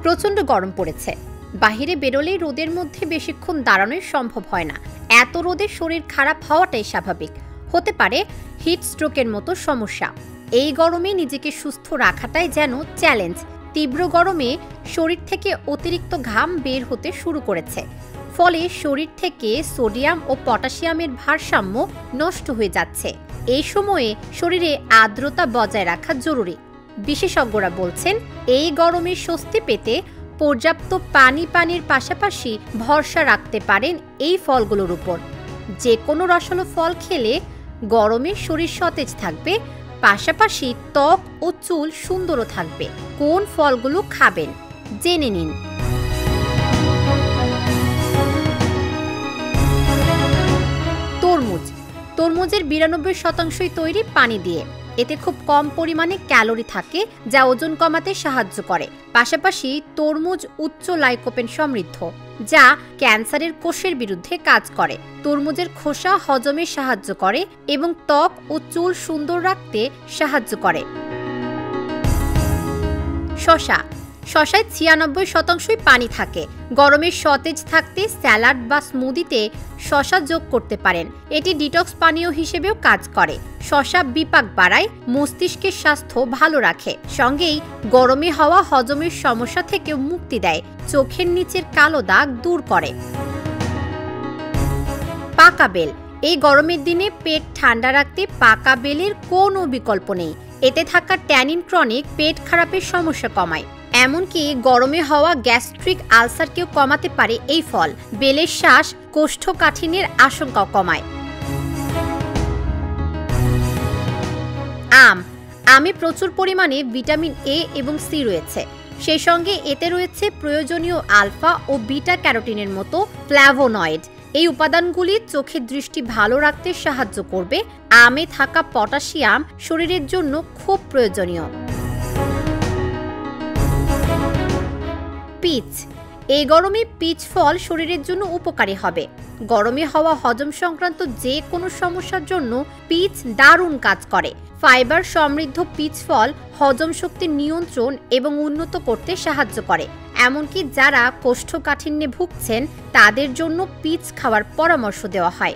প্রচণ্ড গরম পড়েছে, বাহিরে বেরোলেই রোদের মধ্যে বেশিক্ষণ দাঁড়ানোই সম্ভব হয় না। এত রোদে শরীর খারাপ হওয়াটাই স্বাভাবিক। হতে পারে হিট স্ট্রোকের মতো সমস্যা। এই গরমে নিজেকে সুস্থ রাখাটাই যেন চ্যালেঞ্জ। তীব্র গরমে শরীর থেকে অতিরিক্ত ঘাম বের হতে শুরু করেছে, ফলে শরীর থেকে সোডিয়াম ও পটাশিয়ামের ভারসাম্য নষ্ট হয়ে যাচ্ছে। এই সময়ে শরীরে আর্দ্রতা বজায় রাখা জরুরি। বিশেষজ্ঞরা বলছেন, এই গরমে স্বস্তি পেতে পর্যাপ্ত পানির পাশাপাশি ভরসা রাখতে পারেন এই ফলগুলোর উপর। যে কোনো রসালো ফল খেলে গরমে শরীর সতেজ থাকবে, পাশাপাশি ত্বক ও চুল সুন্দরও থাকবে। কোন ফলগুলো খাবেন জেনে নিন। তরমুজ। তরমুজের 92% তৈরি পানি দিয়ে। এতে খুব কম পরিমাণে ক্যালোরি থাকে, যা ওজন কমাতে সাহায্য করে। পাশাপাশি তরমুজ উচ্চ লাইকোপেন সমৃদ্ধ, যা ক্যান্সারের কোষের বিরুদ্ধে কাজ করে। তরমুজের খোসা হজমে সাহায্য করে এবং ত্বক ও চুল সুন্দর রাখতে সাহায্য করে। শসা। শসায় 96% পানি থাকে। গরমে সতেজ থাকতে স্যালাড বা স্মুদিতে শসা যোগ করতে পারেন। এটি ডিটক্স পানীয় হিসেবেও কাজ করে। শসা বিপাক বাড়ায়, মস্তিষ্কের স্বাস্থ্য ভালো রাখে, সঙ্গেই গরমে হওয়া হজমের সমস্যা থেকেও মুক্তি দেয়। চোখের নিচের কালো দাগ দূর করে। পাকা বেল। এই গরমের দিনে পেট ঠান্ডা রাখতে পাকা বেলের কোনো বিকল্প নেই। এতে থাকা ট্যানিন ক্রনিক পেট খারাপের সমস্যা কমায়, এমনকি গরমে হওয়া গ্যাস্ট্রিক আলসারকেও কমাতে পারে এই ফল। বেলের শ্বাস কোষ্ঠকাঠিন্যের আশঙ্কাও কমায়। আম। আমে প্রচুর পরিমাণে ভিটামিন এ এবং সি রয়েছে। সেই সঙ্গে এতে রয়েছে প্রয়োজনীয় আলফা ও বিটা ক্যারোটিনের মতো ফ্ল্যাভোনয়েড। এই উপাদানগুলি চোখের দৃষ্টি ভালো রাখতে সাহায্য করবে। আমে থাকা পটাশিয়াম শরীরের জন্য খুব প্রয়োজনীয়। পিচ। এই গরমে পিচ ফল শরীরের জন্য উপকারী হবে। গরমে হওয়া হজম সংক্রান্ত যে কোনো সমস্যার জন্য পিচ দারুণ কাজ করে। ফাইবার সমৃদ্ধ পিচ ফল হজম শক্তি নিয়ন্ত্রণ এবং উন্নত করতে সাহায্য করে। এমনকি যারা কোষ্ঠকাঠিন্যে ভুগছেন তাদের জন্য পিচ খাওয়ার পরামর্শ দেওয়া হয়।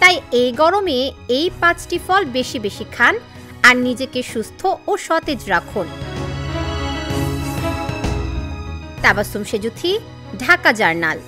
তাই এই গরমে এই 5টি ফল বেশি বেশি খান আর নিজেকে সুস্থ ও সতেজ রাখুন। তাবাসসুম সেজুথি, ঢাকা জার্নাল।